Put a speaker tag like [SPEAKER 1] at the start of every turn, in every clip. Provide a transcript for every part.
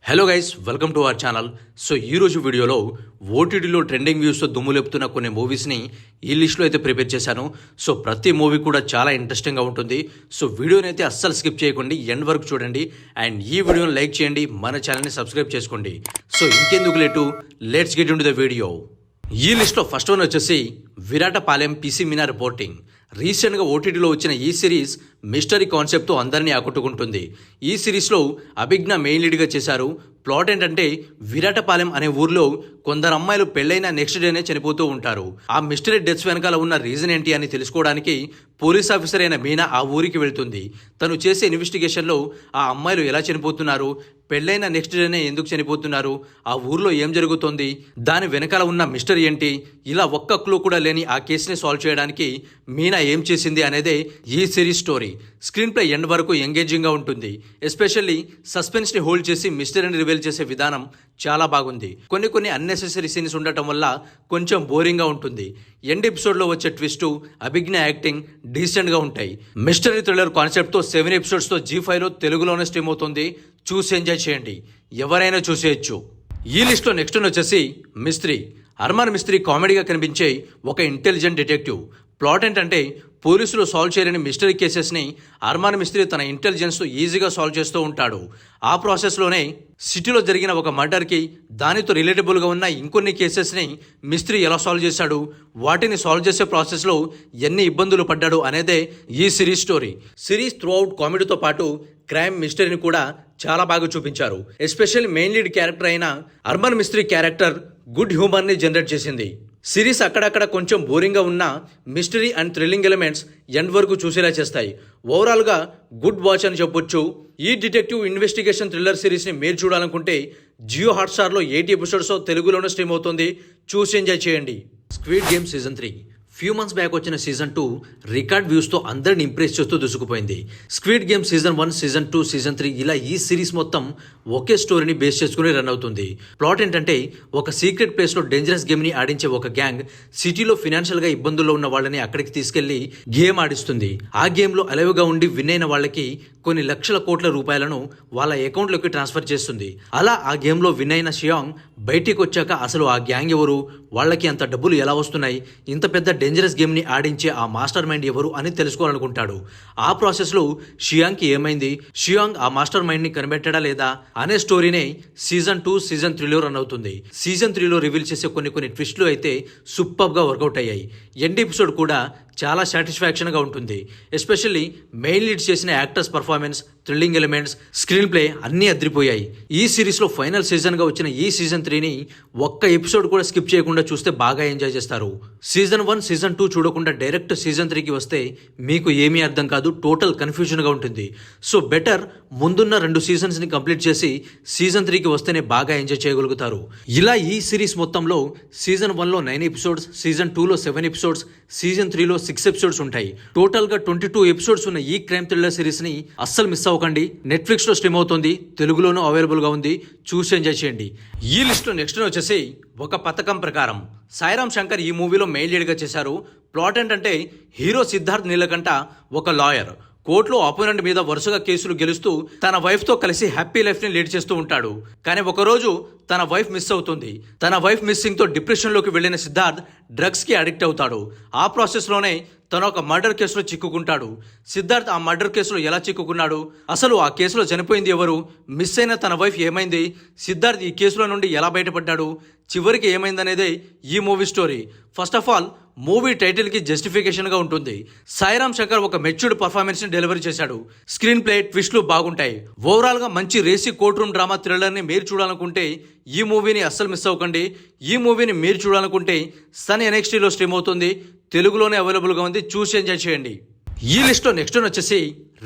[SPEAKER 1] Hello guys, welcome to our channel. So ఈరోజు వీడియోలో ఓటీటీలో ట్రెండింగ్ వ్యూస్తో దుమ్ము లేపుతున్న కొన్ని మూవీస్ని ఈ లిస్ట్లో అయితే ప్రిపేర్ చేశాను. సో ప్రతి మూవీ కూడా చాలా ఇంట్రెస్టింగ్గా ఉంటుంది. సో వీడియోని అయితే అస్సలు స్కిప్ చేయకండి, ఎండ్ వరకు చూడండి. అండ్ ఈ వీడియోని లైక్ చేయండి, మన ఛానల్ని సబ్స్క్రైబ్ చేసుకోండి. సో ఇంకెందుకు late, let's get into the video. ఈ లిస్ట్లో ఫస్ట్ వన్ వచ్చేసి విరాటపాలెం పీసీ మీనా రిపోర్టింగ్. రీసెంట్గా ఓటీటీలో వచ్చిన ఈ సిరీస్ మిస్టరీ కాన్సెప్ట్తో అందరినీ ఆకట్టుకుంటుంది. ఈ సిరీస్లో అభిజ్ఞ మెయిన్ లీడ్గా చేశారు. ప్లాట్ ఏంటంటే విరాటపాలెం అనే ఊర్లో కొందరు అమ్మాయిలు పెళ్ళైన నెక్స్ట్ డేనే చనిపోతూ ఉంటారు. ఆ మిస్టరీ డెత్స్ వెనకాల ఉన్న రీజన్ ఏంటి అని తెలుసుకోవడానికి పోలీస్ ఆఫీసర్ అయిన మీనా ఆ ఊరికి వెళ్తుంది. తను చేసే ఇన్వెస్టిగేషన్లో ఆ అమ్మాయిలు ఎలా చనిపోతున్నారు, పెళ్ళైన నెక్స్ట్ డేనే ఎందుకు చనిపోతున్నారు, ఆ ఊర్లో ఏం జరుగుతోంది, దాని వెనకాల ఉన్న మిస్టరీ ఏంటి, ఇలా ఒక్క క్లూ కూడా లేని ఆ కేసుని సాల్వ్ చేయడానికి మీనా ఏం చేసింది అనేదే ఈ series story. Screen play end వరకు ఎంగేజింగ్గా ఉంటుంది. ఎస్పెషల్లీ సస్పెన్స్ని హోల్డ్ చేసి మిస్టరీని రివీల్ చేసే విధానం చాలా బాగుంది. కొన్ని అన్నెసెసరీ సీన్స్ ఉండటం వల్ల కొంచెం బోరింగ్గా ఉంటుంది. ఎండ్ ఎపిసోడ్లో వచ్చే ట్విస్టు, అభిజ్ఞ యాక్టింగ్ డీసెంట్గా ఉంటాయి. మిస్టరీ థ్రిల్లర్ కాన్సెప్ట్తో 7 ఎపిసోడ్స్తో G5లో తెలుగులోనే స్ట్రీమ్ అవుతుంది. చూసి ఎంజాయ్ చేయండి, ఎవరైనా చూసేయచ్చు. ఈ లిస్ట్లో నెక్స్ట్ వచ్చేసి మిస్త్రీ. అర్మాన్ మిస్త్రీ కామెడీగా కనిపించే ఒక ఇంటెలిజెంట్ డిటెక్టివ్. ప్లాట్ ఏంటంటే పోలీసులు సాల్వ్ చేయలేని మిస్టరీ కేసెస్ని అర్మాన్ మిస్త్రీ తన ఇంటెలిజెన్స్తో ఈజీగా సాల్వ్ చేస్తూ ఉంటాడు. ఆ ప్రాసెస్లోనే సిటీలో జరిగిన ఒక మర్డర్కి దానితో రిలేటబుల్గా ఉన్న ఇంకొన్ని కేసెస్ని మిస్త్రీ ఎలా సాల్వ్ చేశాడు, వాటిని సాల్వ్ చేసే ప్రాసెస్లో ఎన్ని ఇబ్బందులు పడ్డాడు అనేదే ఈ series story. Series throughout కామెడీతో పాటు క్రైమ్ మిస్టరీని కూడా చాలా బాగా చూపించారు. ఎస్పెషల్లీ మెయిన్ లీడ్ క్యారెక్టర్ అయిన అర్మాన్ మిస్త్రీ క్యారెక్టర్ గుడ్ హ్యూమర్ని జనరేట్ చేసింది. సిరీస్ అక్కడక్కడ కొంచెం బోరింగ్గా ఉన్న mystery and thrilling elements end వరకు చూసేలా చేస్తాయి. ఓవరాల్గా గుడ్ వాచ్ అని చెప్పొచ్చు. ఈ డిటెక్టివ్ ఇన్వెస్టిగేషన్ థ్రిల్లర్ సిరీస్ని మీరు చూడాలనుకుంటే జియో హాట్స్టార్లో 8 ఎపిసోడ్స్ తెలుగులోనే స్ట్రీమ్ అవుతుంది. చూసి ఎంజాయ్ చేయండి. Squid Game season 3 few months back వచ్చిన సీజన్ 2 రికార్డ్ వ్యూస్తో అందరిని ఇంప్రెస్ చేస్తూ దూసుకుపోయింది. Squid Game season 1, season 2, season 3 ఇలా ఈ సిరీస్ మొత్తం ఒకే స్టోరీని బేస్ చేసుకుని రన్ అవుతుంది. ప్లాట్ ఏంటంటే ఒక సీక్రెట్ ప్లేస్లో డేంజరస్ గేమ్ని ఆడించే ఒక గ్యాంగ్ సిటీలో ఫినాన్షియల్గా ఇబ్బందుల్లో ఉన్న వాళ్ళని అక్కడికి తీసుకెళ్లి గేమ్ ఆడిస్తుంది. ఆ గేమ్లో అలవుగా ఉండి విన్ అయిన వాళ్ళకి కొన్ని లక్షల కోట్ల రూపాయలను వాళ్ళ అకౌంట్లోకి ట్రాన్స్ఫర్ చేస్తుంది. అలా ఆ గేమ్లో విన్ అయిన షియాంగ్ బయటికి వచ్చాక అసలు ఆ గ్యాంగ్ ఎవరు, వాళ్ళకి అంత డబ్బులు ఎలా వస్తున్నాయి, ఇంత పెద్ద డేంజరస్ గేమ్ని ఆడించే ఆ మాస్టర్ మైండ్ ఎవరు అని తెలుసుకోవాలనుకుంటాడు. ఆ ప్రాసెస్లో షియాంగ్కి ఏమైంది, షియాంగ్ ఆ మాస్టర్ మైండ్ని కనిపెట్టాడా లేదా అనే స్టోరీనే సీజన్ 2, సీజన్ 3లో రన్ అవుతుంది. సీజన్ 3లో రివీల్ చేసే కొన్ని ట్విస్ట్లు అయితే సూపర్గా వర్కౌట్ అయ్యాయి. ఎండ్ ఎపిసోడ్ కూడా చాలా సాటిస్ఫాక్షన్గా ఉంటుంది. ఎస్పెషల్లీ మెయిన్ లీడ్ చేసిన actors performance, thrilling elements, screen play అన్నీ అదిరిపోయాయి. ఈ సిరీస్లో ఫైనల్ సీజన్గా వచ్చిన ఈ సీజన్ 3ని ఒక్క ఎపిసోడ్ కూడా స్కిప్ చేయకుండా చూస్తే బాగా ఎంజాయ్ చేస్తారు. సీజన్ 1, సీజన్ 2 చూడకుండా డైరెక్ట్ సీజన్ 3కి వస్తే మీకు ఏమీ అర్థం కాదు, టోటల్ కన్ఫ్యూజన్గా ఉంటుంది. సో బెటర్ ముందున్న 2 సీజన్స్ని కంప్లీట్ చేసి సీజన్ 3కి వస్తేనే బాగా ఎంజాయ్ చేయగలుగుతారు. ఇలా ఈ సిరీస్ మొత్తంలో సీజన్ 1లో 9 ఎపిసోడ్స్, సీజన్ 2లో 7 ఎపిసోడ్స్, సీజన్ 3లో 6 ఎపిసోడ్స్ ఉంటాయి. టోటల్గా 22 ఎపిసోడ్స్ ఉన్న ఈ క్రైమ్ థ్రిల్లర్ సిరీస్ని అస్సలు మిస్ అవ్వకండి. నెట్ఫ్లిక్స్లో స్ట్రీమ్ అవుతుంది, తెలుగులోనూ అవైలబుల్గా ఉంది. చూసి ఎంజాయ్ చేయండి. ఈ లిస్ట్లో నెక్స్ట్ వచ్చేసి ఒక పథకం ప్రకారం. సాయిరామ్ శంకర్ ఈ మూవీలో మెయిన్ లీడ్గా చేశారు. ప్లాట్ ఏంటంటే హీరో సిద్ధార్థ్ నీలకంఠ ఒక లాయర్. కోర్టులో అపోనెంట్ మీద వరుసగా కేసులు గెలుస్తూ తన వైఫ్తో కలిసి హ్యాపీ లైఫ్ని లీడ్ చేస్తూ ఉంటాడు. కానీ ఒకరోజు తన వైఫ్ మిస్ అవుతుంది. తన వైఫ్ మిస్సింగ్తో డిప్రెషన్లోకి వెళ్ళిన సిద్ధార్థ్ డ్రగ్స్కి అడిక్ట్ అవుతాడు. ఆ ప్రాసెస్లోనే తను ఒక మర్డర్ కేసులో చిక్కుకుంటాడు. సిద్ధార్థ్ ఆ మర్డర్ కేసులో ఎలా చిక్కుకున్నాడు, అసలు ఆ కేసులో చనిపోయింది ఎవరు, మిస్ అయిన తన వైఫ్ ఏమైంది, సిద్ధార్థ్ ఈ కేసులో నుండి ఎలా బయటపడ్డాడు, చివరికి ఏమైందనేదే ఈ movie story. First of all movie టైటిల్కి జస్టిఫికేషన్గా ఉంటుంది. సాయిరామ్ శంకర్ ఒక మెచ్యూర్డ్ పర్ఫార్మెన్స్ని డెలివరీ చేశాడు. స్క్రీన్ ప్లే, ట్విస్ట్లు బాగుంటాయి. ఓవరాల్గా మంచి రేసీ కోర్ట్ రూమ్ డ్రామా థ్రిల్లర్ని మీరు చూడాలనుకుంటే ఈ మూవీని అస్సలు మిస్ అవ్వకండి. ఈ మూవీని మీరు చూడాలనుకుంటే సన్ NXTలో స్ట్రీమ్ అవుతుంది, తెలుగులోనే అవైలబుల్గా ఉంది. చూసి ఎంజాయ్ చేయండి. ఈ లిస్ట్లో నెక్స్ట్ వచ్చేసి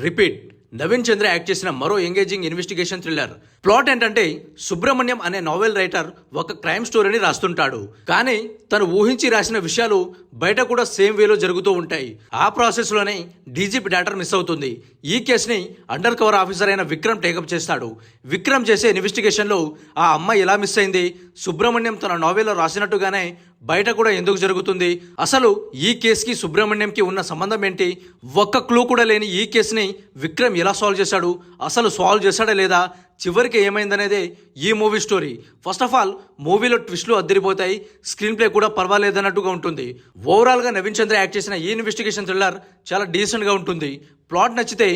[SPEAKER 1] రిపీట్. నవీన్ చంద్ర యాక్ట్ చేసిన మరో ఎంగేజింగ్ ఇన్వెస్టిగేషన్ థ్రిల్లర్. ప్లాట్ ఏంటంటే సుబ్రహ్మణ్యం అనే నావెల్ రైటర్ ఒక క్రైమ్ స్టోరీని రాస్తుంటాడు. కానీ తను ఊహించి రాసిన విషయాలు బయట కూడా సేమ్ వేలో జరుగుతూ ఉంటాయి. ఆ ప్రాసెస్లోనే డీజీపీ డాటర్ మిస్ అవుతుంది. ఈ కేసుని అండర్ కవర్ ఆఫీసర్ అయిన విక్రమ్ టేకప్ చేస్తాడు. విక్రమ్ చేసే ఇన్వెస్టిగేషన్లో ఆ అమ్మాయి ఎలా మిస్ అయింది, సుబ్రహ్మణ్యం తన నావెల్లో రాసినట్టుగానే బయట కూడా ఎందుకు జరుగుతుంది, అసలు ఈ కేసుకి సుబ్రహ్మణ్యంకి ఉన్న సంబంధం ఏంటి, ఒక్క క్లూ కూడా లేని ఈ కేసుని విక్రమ్ ఎలా సాల్వ్ చేశాడు, అసలు సాల్వ్ చేశాడా లేదా, చివరికి ఏమైందనేదే ఈ movie story. First of all మూవీలో ట్విస్ట్లు అద్దరిపోతాయి, స్క్రీన్ ప్లే కూడా పర్వాలేదన్నట్టుగా ఉంటుంది. ఓవరాల్గా నవీన్ చంద్ర యాక్ట్ చేసిన ఈ ఇన్వెస్టిగేషన్ థ్రిల్లర్ చాలా డీసెంట్గా ఉంటుంది. ప్లాట్ నచ్చితే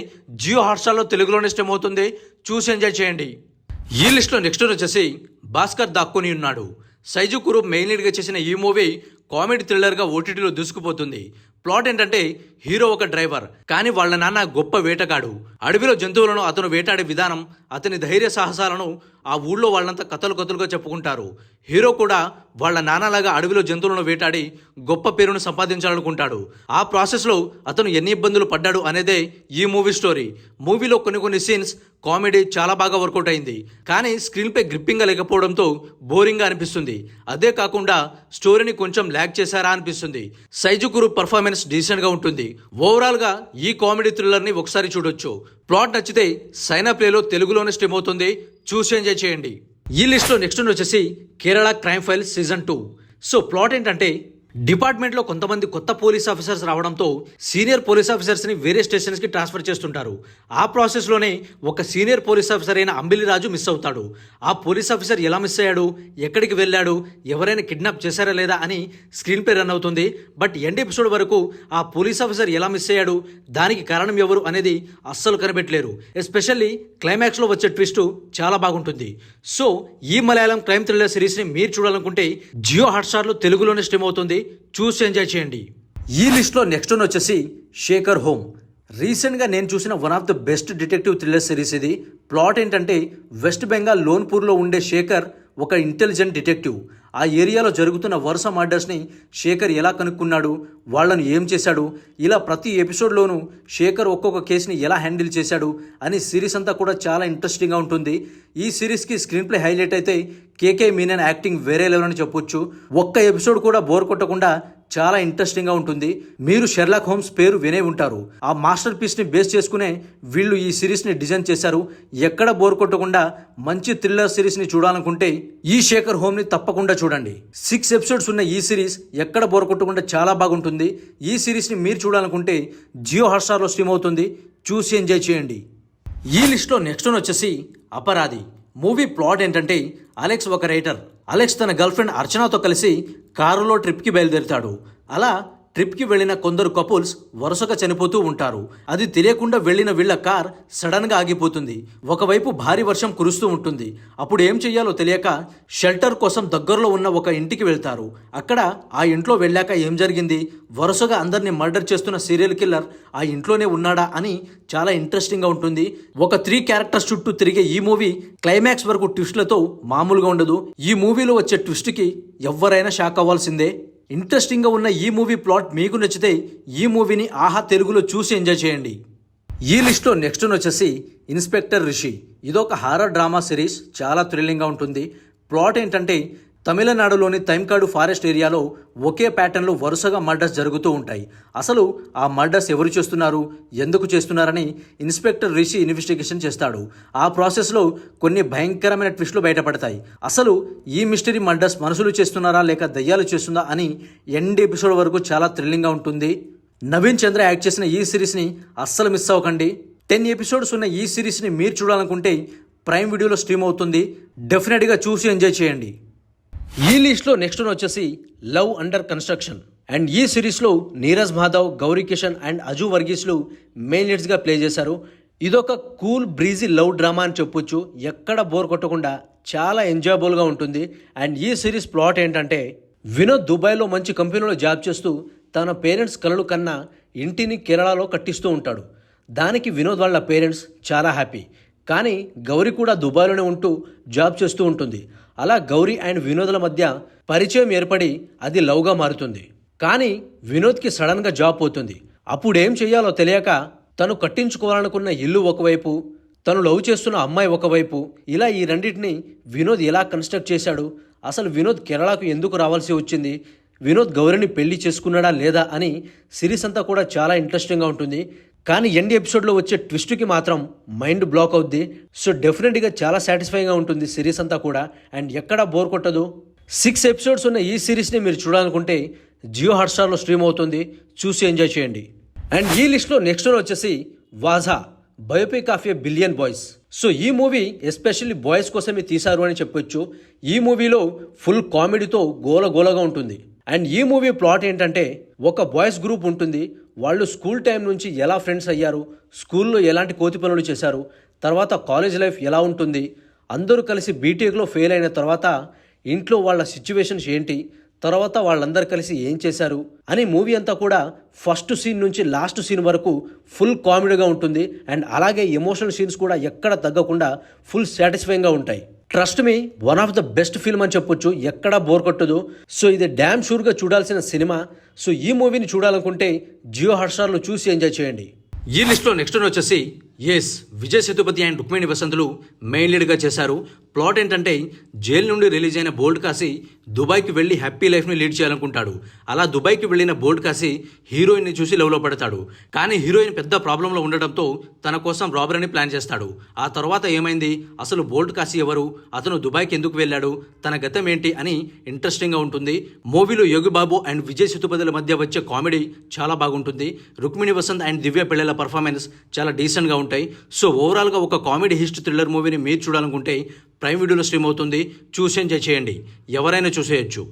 [SPEAKER 1] జియో హాట్స్టార్లో తెలుగులోనే స్ట్రీమ్ అవుతుంది, చూసి ఎంజాయ్ చేయండి. ఈ లిస్ట్లో నెక్స్ట్ వచ్చేసి భాస్కర్ దాక్కుని ఉన్నాడు. సైజు కురూప్ మెయిన్ లీడ్గా చేసిన ఈ మూవీ కామెడీ థ్రిల్లర్గా ఓటీటీలో దూసుకుపోతుంది. ప్లాట్ ఏంటంటే హీరో ఒక డ్రైవర్, కానీ వాళ్ళ నాన్న గొప్ప వేటగాడు. అడవిలో జంతువులను అతను వేటాడే విధానం, అతని ధైర్య సాహసాలను ఆ ఊళ్ళో వాళ్ళంతా కథలుగా చెప్పుకుంటారు. హీరో కూడా వాళ్ళ నాన్నలాగా అడవిలో జంతువులను వేటాడి గొప్ప పేరును సంపాదించాలనుకుంటాడు. ఆ ప్రాసెస్లో అతను ఎన్ని ఇబ్బందులు పడ్డాడు అనేదే ఈ మూవీ స్టోరీ. మూవీలో కొన్ని సీన్స్ కామెడీ చాలా బాగా వర్కౌట్ అయింది, కానీ స్క్రీన్పై గ్రిప్పింగ్గా లేకపోవడంతో బోరింగ్గా అనిపిస్తుంది. అదే కాకుండా స్టోరీని కొంచెం ల్యాగ్ చేశారా అనిపిస్తుంది. సైజు కురూప్ పర్ఫార్మెన్స్ డీసెంట్గా ఉంటుంది. ఓవరాల్గా ఈ కామెడీ థ్రిల్లర్ని ఒకసారి చూడొచ్చు. ప్లాట్ నచ్చితే సైనా ప్లేలో తెలుగులోనే స్ట్రీమ్ అవుతుంది, చూసి ఎంజాయ్ చేయండి. ఈ లిస్ట్లో నెక్స్ట్ వచ్చేసి Kerala crime files season 2. So plot ఏంటంటే డిపార్ట్మెంట్లో కొంతమంది కొత్త పోలీస్ ఆఫీసర్స్ రావడంతో సీనియర్ పోలీస్ ఆఫీసర్స్ని వేరే స్టేషన్స్కి ట్రాన్స్ఫర్ చేస్తుంటారు. ఆ ప్రాసెస్లోనే ఒక సీనియర్ పోలీస్ ఆఫీసర్ అయిన అంబిలిరాజు మిస్ అవుతాడు. ఆ పోలీస్ ఆఫీసర్ ఎలా మిస్ అయ్యాడు, ఎక్కడికి వెళ్ళాడు, ఎవరైనా కిడ్నాప్ చేశారా లేదా అని స్క్రీన్ ప్లే రన్ అవుతుంది. బట్ ఎండ్ ఎపిసోడ్ వరకు ఆ పోలీస్ ఆఫీసర్ ఎలా మిస్ అయ్యాడు, దానికి కారణం ఎవరు అనేది అస్సలు కనిపెట్టలేరు. ఎస్పెషల్లీ క్లైమాక్స్లో వచ్చే ట్విస్ట్ చాలా బాగుంటుంది. సో ఈ మలయాళం క్రైమ్ థ్రిల్లర్ సిరీస్ని మీరు చూడాలనుకుంటే జియో హాట్స్టార్లో తెలుగులోనే స్ట్రీమ్ అవుతుంది, చూసి ఎంజాయ్ చేయండి. ఈ లిస్ట్లో నెక్స్ట్ వచ్చేసి శేఖర్ హోమ్. రీసెంట్గా నేను చూసిన one of the best detective thriller series ఇది. ప్లాట్ ఏంటంటే వెస్ట్ బెంగాల్ లోన్పూర్లో ఉండే శేఖర్ ఒక ఇంటెలిజెంట్ డిటెక్టివ్. ఆ ఏరియాలో జరుగుతున్న వరుస మర్డర్స్ని శేఖర్ ఎలా కనుక్కున్నాడు, వాళ్ళను ఏం చేశాడు, ఇలా ప్రతి ఎపిసోడ్లోనూ శేఖర్ ఒక్కొక్క కేసుని ఎలా హ్యాండిల్ చేశాడు అని సిరీస్ అంతా కూడా చాలా ఇంట్రెస్టింగ్గా ఉంటుంది. ఈ సిరీస్కి స్క్రీన్ ప్లే హైలైట్ అయితే కేకే మీనన్ యాక్టింగ్ వేరే లెవెల్ అని చెప్పొచ్చు. ఒక్క ఎపిసోడ్ కూడా బోర్ కొట్టకుండా చాలా ఇంట్రెస్టింగ్గా ఉంటుంది. మీరు షెర్లాక్ హోమ్స్ పేరు వినే ఉంటారు. ఆ మాస్టర్ పీస్ని బేస్ చేసుకునే వీళ్ళు ఈ సిరీస్ని డిజైన్ చేశారు. ఎక్కడ బోర్ కొట్టకుండా మంచి థ్రిల్లర్ సిరీస్ని చూడాలనుకుంటే ఈ శేఖర్ హోమ్ని తప్పకుండా చూడండి. 6 ఎపిసోడ్స్ ఉన్న ఈ సిరీస్ ఎక్కడ బోర్ కొట్టకుండా చాలా బాగుంటుంది. ఈ సిరీస్ని మీరు చూడాలనుకుంటే జియో హాట్స్టార్లో స్ట్రీమ్ అవుతుంది, చూసి ఎంజాయ్ చేయండి. ఈ లిస్ట్లో నెక్స్ట్ వచ్చేసి అపరాధి. మూవీ ప్లాట్ ఏంటంటే అలెక్స్ ఒక రైటర్. అలెక్స్ తన గర్ల్ ఫ్రెండ్ అర్చనతో కలిసి కారులో ట్రిప్కి బయలుదేరుతాడు. అలా ట్రిప్కి వెళ్ళిన కొందరు కపుల్స్ వరుసగా చనిపోతూ ఉంటారు. అది తెలియకుండా వెళ్ళిన వీళ్ళ కార్ సడన్గా ఆగిపోతుంది. ఒకవైపు భారీ వర్షం కురుస్తూ ఉంటుంది. అప్పుడు ఏం చెయ్యాలో తెలియక షెల్టర్ కోసం దగ్గరలో ఉన్న ఒక ఇంటికి వెళ్తారు. అక్కడ ఆ ఇంట్లో వెళ్ళాక ఏం జరిగింది, వరుసగా అందరినీ మర్డర్ చేస్తున్న సీరియల్ కిల్లర్ ఆ ఇంట్లోనే ఉన్నాడా అని చాలా ఇంట్రెస్టింగ్గా ఉంటుంది. ఒక 3 క్యారెక్టర్స్ చుట్టూ తిరిగే ఈ మూవీ క్లైమాక్స్ వరకు ట్విస్ట్లతో మామూలుగా ఉండదు. ఈ మూవీలో వచ్చే ట్విస్ట్కి ఎవరైనా షాక్ అవ్వాల్సిందే. ఇంట్రెస్టింగ్గా ఉన్న ఈ మూవీ ప్లాట్ మీకు నచ్చితే ఈ మూవీని ఆహా తెలుగులో చూసి ఎంజాయ్ చేయండి. ఈ లిస్ట్లో నెక్స్ట్ వచ్చేసి ఇన్స్పెక్టర్ రిషి. ఇదొక హారర్ డ్రామా సిరీస్, చాలా థ్రిల్లింగ్గా ఉంటుంది. ప్లాట్ ఏంటంటే తమిళనాడులోని తైంకాడు ఫారెస్ట్ ఏరియాలో ఒకే ప్యాటర్న్లో వరుసగా మర్డర్స్ జరుగుతూ ఉంటాయి. అసలు ఆ మర్డర్స్ ఎవరు చేస్తున్నారు, ఎందుకు చేస్తున్నారని ఇన్స్పెక్టర్ రిషి ఇన్వెస్టిగేషన్ చేస్తాడు. ఆ ప్రాసెస్లో కొన్ని భయంకరమైన ట్విస్టులు బయటపడతాయి. అసలు ఈ మిస్టరీ మర్డర్స్ మనుషులు చేస్తున్నారా లేక దయ్యాలు చేస్తుందా అని ఎండ్ ఎపిసోడ్ వరకు చాలా థ్రిల్లింగ్గా ఉంటుంది. నవీన్ చంద్ర యాక్ట్ చేసిన ఈ సిరీస్ని అస్సలు మిస్ అవ్వకండి. 10 ఎపిసోడ్స్ ఉన్న ఈ సిరీస్ని మీరు చూడాలనుకుంటే ప్రైమ్ వీడియోలో స్ట్రీమ్ అవుతుంది, డెఫినెట్గా చూసి ఎంజాయ్ చేయండి. ఈ లిస్ట్లో నెక్స్ట్ వచ్చేసి లవ్ అండర్ కన్స్ట్రక్షన్. అండ్ ఈ సిరీస్లో నీరజ్ మాధవ్, గౌరీ కిషన్ అండ్ అజు వర్గీస్లు మెయిన్ లీడ్స్గా ప్లే చేశారు. ఇదొక కూల్ బ్రీజీ లవ్ డ్రామా అని చెప్పొచ్చు. ఎక్కడ బోర్ కొట్టకుండా చాలా ఎంజాయబుల్గా ఉంటుంది. అండ్ ఈ సిరీస్ ప్లాట్ ఏంటంటే వినోద్ దుబాయ్లో మంచి కంపెనీలో జాబ్ చేస్తూ తన పేరెంట్స్ కలలు కన్నా ఇంటిని కేరళలో కట్టిస్తూ ఉంటాడు. దానికి వినోద్ వాళ్ళ పేరెంట్స్ చాలా హ్యాపీ. కానీ గౌరీ కూడా దుబాయ్లోనే ఉంటూ జాబ్ చేస్తూ ఉంటుంది. అలా గౌరీ అండ్ వినోద్ల మధ్య పరిచయం ఏర్పడి అది లవ్గా మారుతుంది. కానీ వినోద్కి సడన్గా జాబ్ పోతుంది. అప్పుడు ఏం చెయ్యాలో తెలియక తను కట్టించుకోవాలనుకున్న ఇల్లు ఒకవైపు, తను లవ్ చేస్తున్న అమ్మాయి ఒకవైపు, ఇలా ఈ రెండింటిని వినోద్ ఎలా కన్స్ట్రక్ట్ చేశాడు, అసలు వినోద్ కేరళకు ఎందుకు రావాల్సి వచ్చింది, వినోద్ గౌరీని పెళ్లి చేసుకున్నాడా లేదా అని సిరీస్ అంతా కూడా చాలా ఇంట్రెస్టింగ్గా ఉంటుంది. కానీ ఎండ్ ఎపిసోడ్లో వచ్చే ట్విస్ట్కి మాత్రం మైండ్ బ్లాక్ అవుద్ది. సో డెఫినెట్గా చాలా సాటిస్ఫైగా ఉంటుంది సిరీస్ అంతా కూడా. అండ్ ఎక్కడా బోర్ కొట్టదు. 6 ఎపిసోడ్స్ ఉన్న ఈ సిరీస్ని మీరు చూడాలనుకుంటే జియో హాట్స్టార్లో స్ట్రీమ్ అవుతుంది, చూసి ఎంజాయ్ చేయండి. అండ్ ఈ లిస్ట్లో నెక్స్ట్ వన్ వచ్చేసి Vaazha biopic of a billion boys. So ఈ మూవీ ఎస్పెషల్లీ బాయ్స్ కోసమే తీశారు అని చెప్పొచ్చు. ఈ మూవీలో ఫుల్ కామెడీతో గోలగోలగా ఉంటుంది. అండ్ ఈ మూవీ ప్లాట్ ఏంటంటే, ఒక బాయ్స్ గ్రూప్ ఉంటుంది. వాళ్ళు స్కూల్ టైం నుంచి ఎలా ఫ్రెండ్స్ అయ్యారు, స్కూల్లో ఎలాంటి కోతి పనులు చేశారు, తర్వాత కాలేజ్ లైఫ్ ఎలా ఉంటుంది, అందరూ కలిసి బీటెక్లో ఫెయిల్ అయిన తర్వాత ఇంట్లో వాళ్ళ సిచ్యువేషన్స్ ఏంటి, తర్వాత వాళ్ళందరూ కలిసి ఏం చేశారు అని మూవీ అంతా కూడా ఫస్ట్ సీన్ నుంచి లాస్ట్ సీన్ వరకు ఫుల్ కామెడీగా ఉంటుంది. అండ్ అలాగే ఎమోషనల్ సీన్స్ కూడా ఎక్కడ తగ్గకుండా ఫుల్ సాటిస్ఫైయింగ్గా ఉంటాయి. Trust me, one of the best film అని చెప్పొచ్చు, ఎక్కడా బోర్ కొట్టదు. సో ఇది డ్యామ్ షూర్గా చూడాల్సిన సినిమా. సో ఈ మూవీని చూడాలనుకుంటే జియో హాట్స్టార్లో చూసి ఎంజాయ్ చేయండి. ఈ లిస్ట్లో నెక్స్ట్ వన్ వచ్చేసి ఎస్ విజయ్ సేతుపతి అండ్ రుక్మిణి వసంతులు మెయిన్ లీడ్గా చేశారు. ప్లాట్ ఏంటంటే, జైలు నుండి రిలీజ్ అయిన బోల్డ్ కాసి దుబాయ్కి వెళ్ళి హ్యాపీ లైఫ్ని లీడ్ చేయాలనుకుంటాడు. అలా దుబాయ్కి వెళ్ళిన బోల్డ్ కాసి హీరోయిన్ని చూసి లవ్లో పడతాడు. కానీ హీరోయిన్ పెద్ద ప్రాబ్లంలో ఉండడంతో తన కోసం రాబరీని ప్లాన్ చేస్తాడు. ఆ తర్వాత ఏమైంది, అసలు బోల్డ్ కాసి ఎవరు, అతను దుబాయ్కి ఎందుకు వెళ్ళాడు, తన గతం ఏంటి అని ఇంట్రెస్టింగ్గా ఉంటుంది. మూవీలో యోగి బాబు అండ్ విజయ్ సేతుపతిల మధ్య వచ్చే కామెడీ చాలా బాగుంటుంది. రుక్మిణి వసంత్ అండ్ దివ్య పెళ్ళల పర్ఫార్మెన్స్ చాలా డీసెంట్గా ఉంటాయి. సో ఓవరాల్గా ఒక కామెడీ హిస్ట్ థ్రిల్లర్ మూవీని మీరు చూడాలనుకుంటే ప్రైమ్ వీడియోలో స్ట్రీమ్ అవుతుంది, చూసి ఎంజాయ్ చేయండి. ఎవరైనా చూసేయచ్చు.